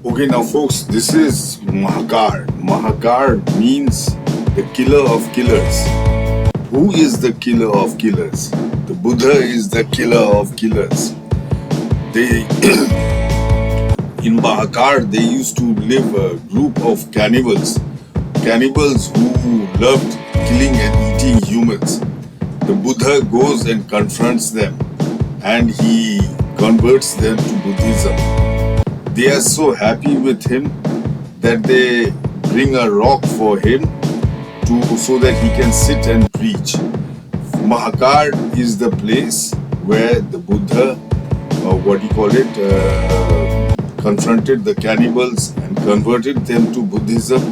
Okay, now folks, this is Mahkar. Mahkar means the killer of killers. Who is the killer of killers? The Buddha is the killer of killers. They in Mahkar they used to live a group of cannibals. Cannibals who loved killing and eating humans. The Buddha goes and confronts them and he converts them to Buddhism. They are so happy with him that they bring a rock for him so that he can sit and preach. Mahkar is the place where the Buddha, confronted the cannibals and converted them to Buddhism.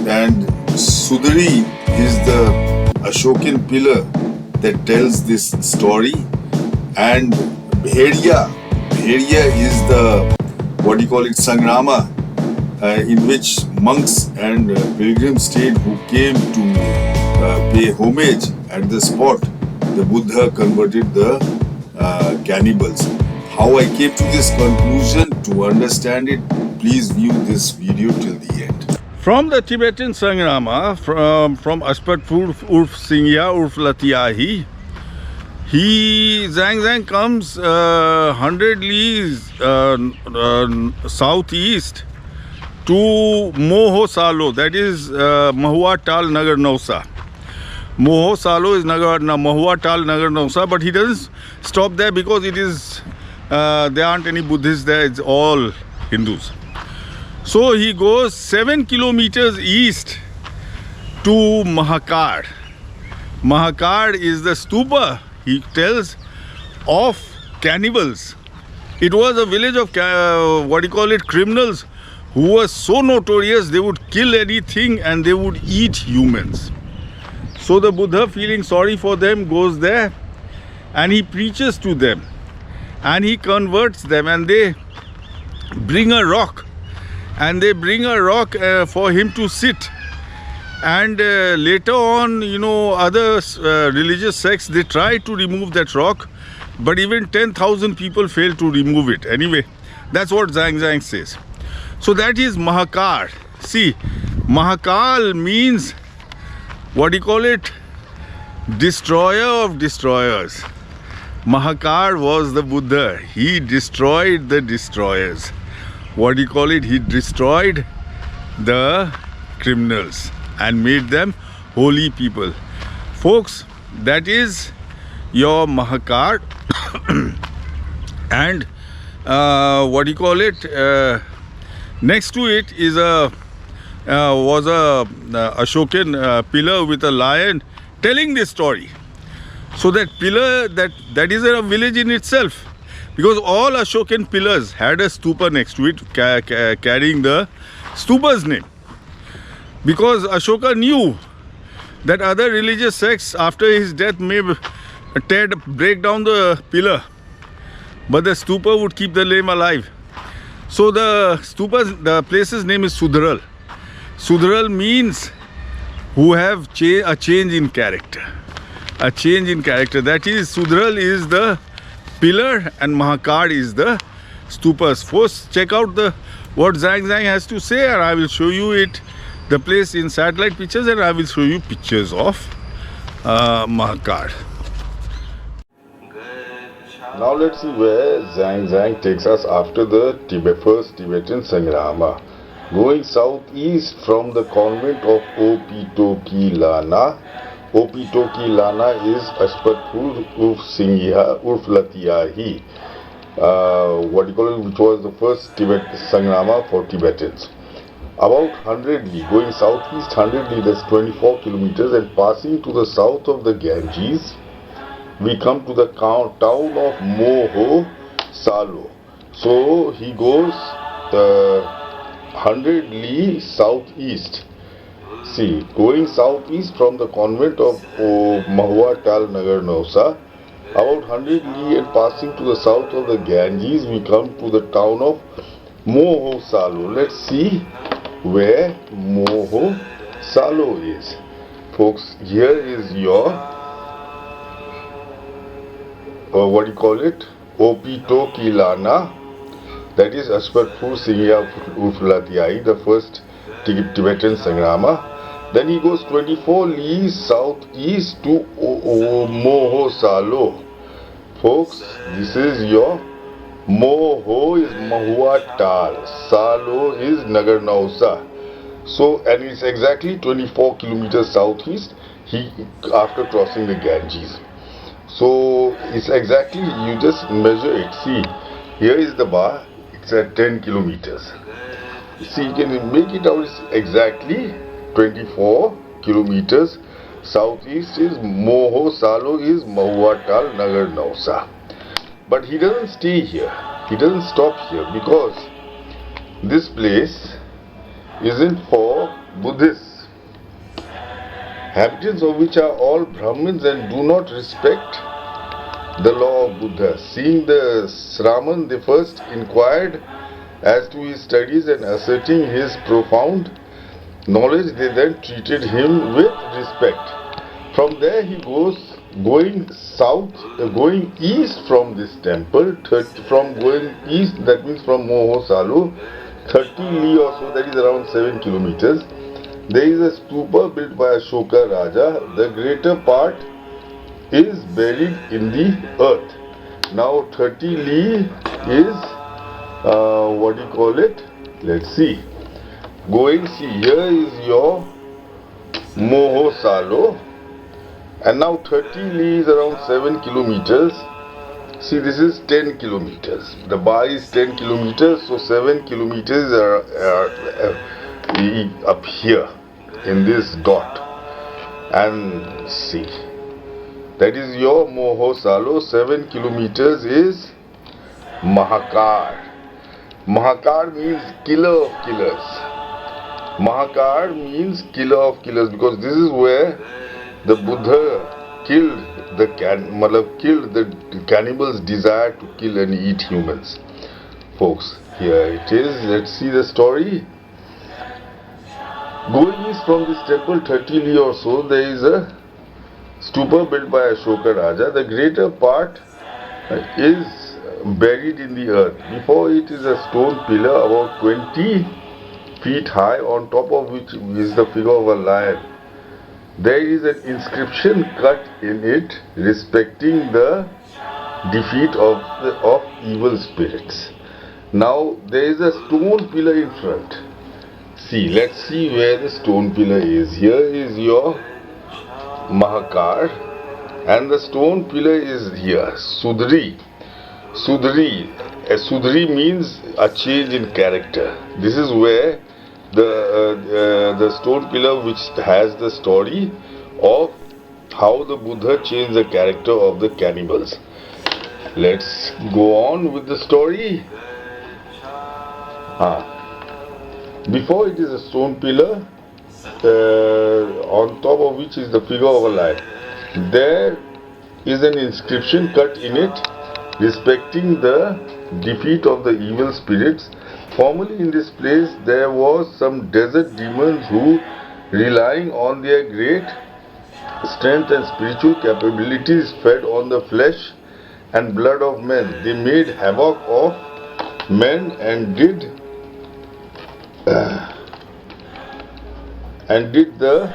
And Sudari is the Ashokan pillar that tells this story. And Bheria is the Sangrama, in which monks and pilgrims stayed who came to pay homage at the spot. The Buddha converted the cannibals. How I came to this conclusion, to understand it, please view this video till the end. From the Tibetan Sangrama, from Ashpatpur Urf Singya Urf Latiahi, Zhang Zhang comes 100 leagues southeast to Moho Salo, that is Mahua Tal Nagar Nausa. Moho Salo is Mahua Tal Nagar Nausa, but he doesn't stop there because it is there aren't any Buddhists there, it's all Hindus. So he goes 7 kilometers east to Mahkar. Mahkar is the stupa, he tells, of cannibals. It was a village of criminals who were so notorious they would kill anything and they would eat humans. So the Buddha, feeling sorry for them, goes there and he preaches to them and he converts them, and they bring a rock for him to sit. And later on, other religious sects, they try to remove that rock, but even 10,000 people fail to remove it. Anyway, that's what Zhang Zhang says. So that is Mahkar. See, Mahkal means, destroyer of destroyers. Mahkar was the Buddha. He destroyed the destroyers. He destroyed the criminals and made them holy people. Folks, that is your Mahkar. And next to it is was a Ashokan pillar with a lion telling this story. So that pillar, that is a village in itself, because all Ashokan pillars had a stupa next to it carrying the stupa's name. Because Ashoka knew that other religious sects after his death may break down the pillar, but the stupa would keep the name alive. So the place's name is Sudral. Sudral means who have a change in character. A change in character. That is, Sudral is the pillar and Mahkar is the stupas. First, check out what Zhang Zhang has to say, and I will show you the place in satellite pictures, and I will show you pictures of Mahkar. Now let's see where Zhang Zhang takes us after the first Tibetan Sangrama. Going southeast from the convent of Opitoki Lana. Opitoki Lana is Ashpatpur Urf Singya Urf Latiahi, which was the first Sangrama for Tibetans. About 100 li, going southeast 100 li, that's 24 kilometers, and passing to the south of the Ganges, we come to the town of Moho Salo. So he goes 100 li southeast. See, going southeast from the convent of Mahua Tal Nagar Nausa, about 100 li, and passing to the south of the Ganges, we come to the town of Moho Salo. Let's see where Moho Salo is. Folks, here is your Opito Kilana. That is Ashpatpur Singya Urfulatiai, the first Tibetan Sangrama. Then he goes 24 leagues southeast to Moho Salo. Folks, this is your Moho is Mahua Tal, Salo is Nagar Nausa. So, and it's exactly 24 kilometers southeast after crossing the Ganges. So, it's exactly, you just measure it. See, here is the bar, it's at 10 kilometers. See, you can make it out, it's exactly 24 kilometers. Southeast is Moho Salo is Mahuatal Nagar Nausa. But he doesn't stay here. He doesn't stop here because this place isn't for Buddhists, inhabitants of which are all Brahmins and do not respect the law of Buddha. Seeing the Sraman, they first inquired as to his studies and asserting his profound knowledge, they then treated him with respect. From there he goes going east from this temple, from going east, that means from Moho Salu, 30 li or so, that is around 7 kilometers. There is a stupa built by Ashoka Raja. The greater part is buried in the earth. Now 30 li is, what do you call it? Let's see. See, here is your Moho Salo, and now 30 li is around 7 kilometers. See, this is 10 kilometers. The bar is 10 kilometers, so 7 kilometers are up here in this dot. And see, that is your Moho Salo. 7 kilometers is Mahkar. Mahkar means killer of killers. Mahkar means killer of killers because this is where the Buddha killed the cannibals' desire to kill and eat humans. Folks, here it is. Let's see the story. Going east from this temple 30 li or so, there is a stupa built by Ashoka Raja. The greater part is buried in the earth. Before it is a stone pillar about 20 feet high, on top of which is the figure of a lion. There is an inscription cut in it respecting the defeat of evil spirits. Now there is a stone pillar in front. See, let's see where the stone pillar is. Here is your Mahkar, and the stone pillar is here, Sudri. Sudri means a change in character. This is where the stone pillar which has the story of how the Buddha changed the character of the cannibals. Let's go on with the story. Before it is a stone pillar, on top of which is the figure of a lion. There is an inscription cut in it respecting the defeat of the evil spirits. Formerly in this place there was some desert demons who, relying on their great strength and spiritual capabilities, fed on the flesh and blood of men. They made havoc of men and did the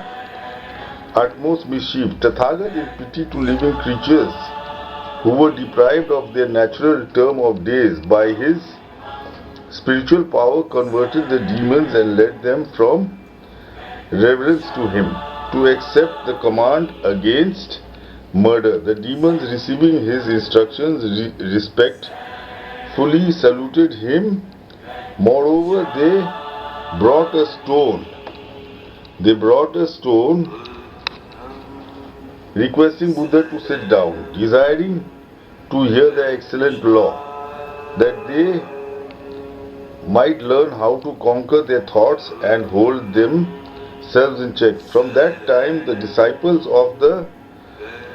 utmost mischief. Tathagat, in pity to living creatures who were deprived of their natural term of days, by his spiritual power converted the demons and led them from reverence to him to accept the command against murder. The demons, receiving his instructions, respectfully saluted him. Moreover, they brought a stone requesting Buddha to sit down, desiring to hear the excellent law, that they might learn how to conquer their thoughts and hold themselves in check. From that time, the disciples of the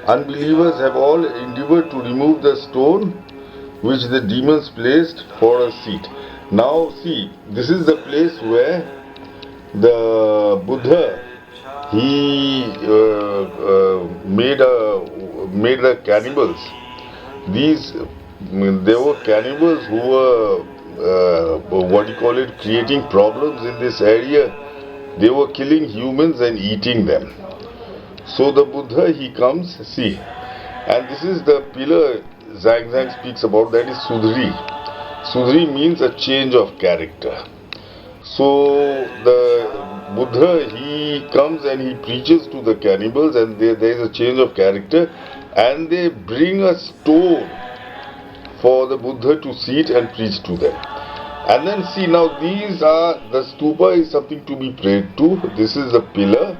unbelievers have all endeavored to remove the stone which the demons placed for a seat. Now see, this is the place where the Buddha, he made the cannibals. There were cannibals who were creating problems in this area. They were killing humans and eating them. So the Buddha, he comes, see, and this is the pillar Zhang speaks about, that is Sudri. Sudri means a change of character. So the Buddha, he comes and he preaches to the cannibals, and there is a change of character, and they bring a stone for the Buddha to sit and preach to them. And then see, now these are, the stupa is something to be prayed to, this is the pillar,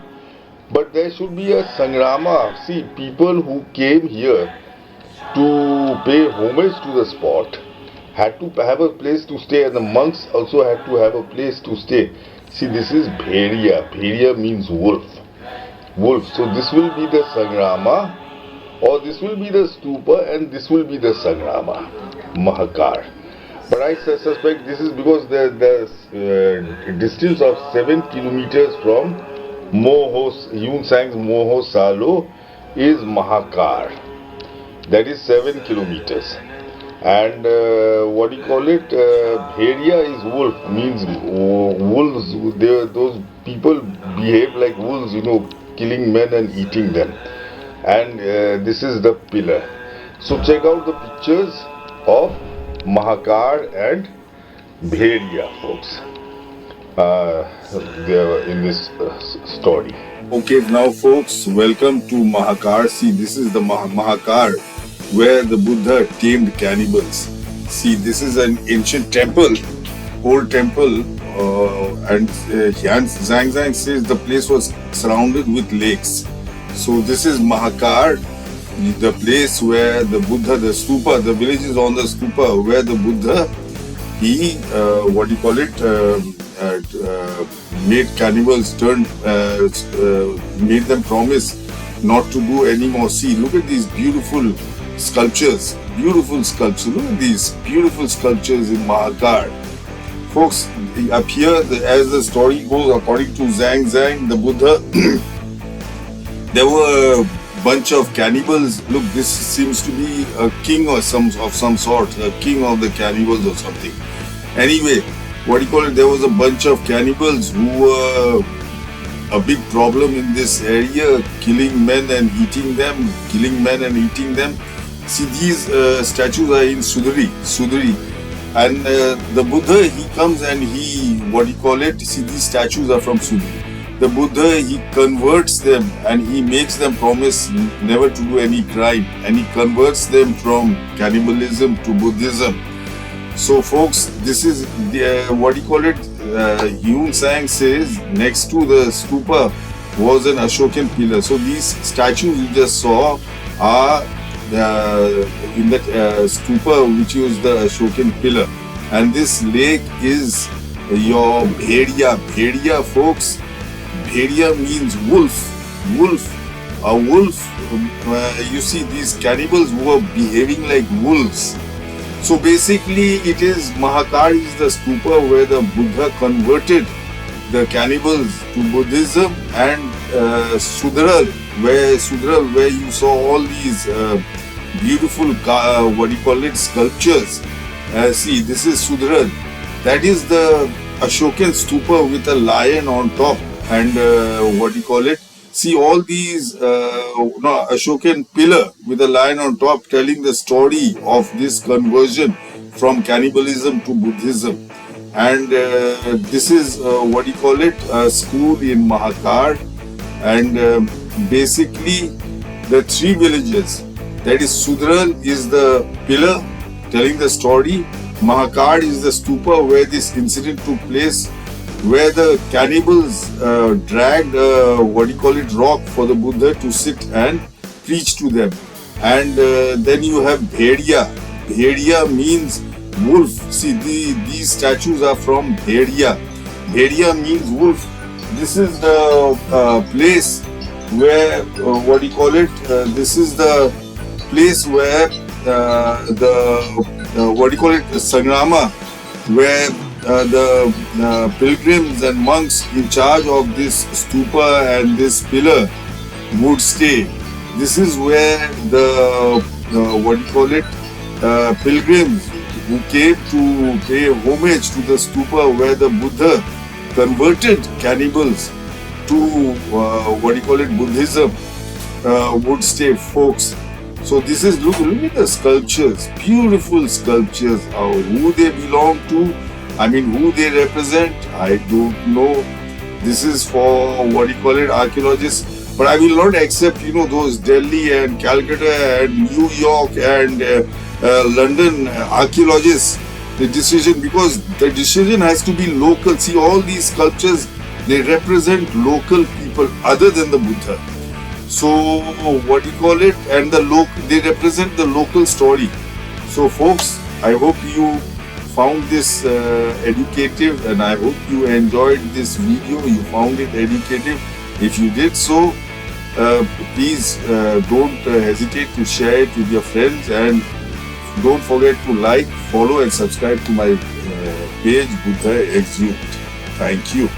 but there should be a sangrama. See, people who came here to pay homage to the spot had to have a place to stay, and the monks also had to have a place to stay. See, this is Bheria. Bheria means wolf. Wolf. So this will be the sangrama, or this will be the stupa, and this will be the sangrama, Mahkar. But I suspect this is because the distance of 7 kilometers from Huen Tsang's Moho Salo is Mahkar. That is 7 kilometers. And Bheria is wolf, means wolves. Those people behave like wolves, killing men and eating them. And this is the pillar. So check out the pictures of Mahkar and Bheria, folks. They are in this story. Okay, now folks, welcome to Mahkar. See, this is the Mahkar, where the Buddha tamed cannibals. See, this is an ancient temple, old temple, and Huen Tsang says the place was surrounded with lakes. So this is Mahkar, the place where the Buddha, the stupa, the village is on the stupa, where the Buddha, he, made cannibals made them promise not to do anymore. See, look at these beautiful sculptures. Beautiful sculptures. Look at these beautiful sculptures in Mahkar. Folks, up here, as the story goes, according to Zhang, the Buddha, there were a bunch of cannibals. Look, this seems to be a king or some sort, a king of the cannibals or something. Anyway, there was a bunch of cannibals who were a big problem in this area, killing men and eating them, See, these statues are in Sudri. And the Buddha, he comes and he, see, these statues are from Sudri. The Buddha, he converts them and he makes them promise never to do any crime, and he converts them from cannibalism to Buddhism. So folks, this is Huen Tsang says next to the stupa was an Ashokan pillar. So these statues you just saw are in that stupa, which is the Ashokan pillar, and this lake is your Bheria. Bheria, folks, Bheria means wolf. A wolf. You see, these cannibals were behaving like wolves. So basically, it is Mahkar is the stupa where the Buddha converted the cannibals to Buddhism, and Sudral, where you saw all these beautiful sculptures. See, this is Sudral. That is the Ashokan stupa with a lion on top, and see all these Ashokan pillar with a lion on top, telling the story of this conversion from cannibalism to Buddhism. And this is a school in Mahkar, and basically the 3 villages, that is Sudral is the pillar telling the story, Mahkar is the stupa where this incident took place, where the cannibals dragged rock for the Buddha to sit and preach to them. And then you have Bheria. Bheria means wolf. See, these statues are from Bheria. Bheria means wolf. This is the place where, this is the place where the Sangrama, where the pilgrims and monks in charge of this stupa and this pillar would stay. This is where the pilgrims who came to pay homage to the stupa where the Buddha converted cannibals to Buddhism, would stay, folks. So this is, look at the sculptures, beautiful sculptures. Who they belong to, I mean who they represent, I don't know. This is for archaeologists. But I will not accept, those Delhi and Calcutta and New York and London archaeologists, the decision, because the decision has to be local. See, all these sculptures, they represent local people other than the Buddha. So and they represent the local story. So folks, I hope you found this educative, and I hope you enjoyed this video. You found it educative. If you did so, please don't hesitate to share it with your friends, and don't forget to like, follow and subscribe to my page Buddha Exhumed. Thank you.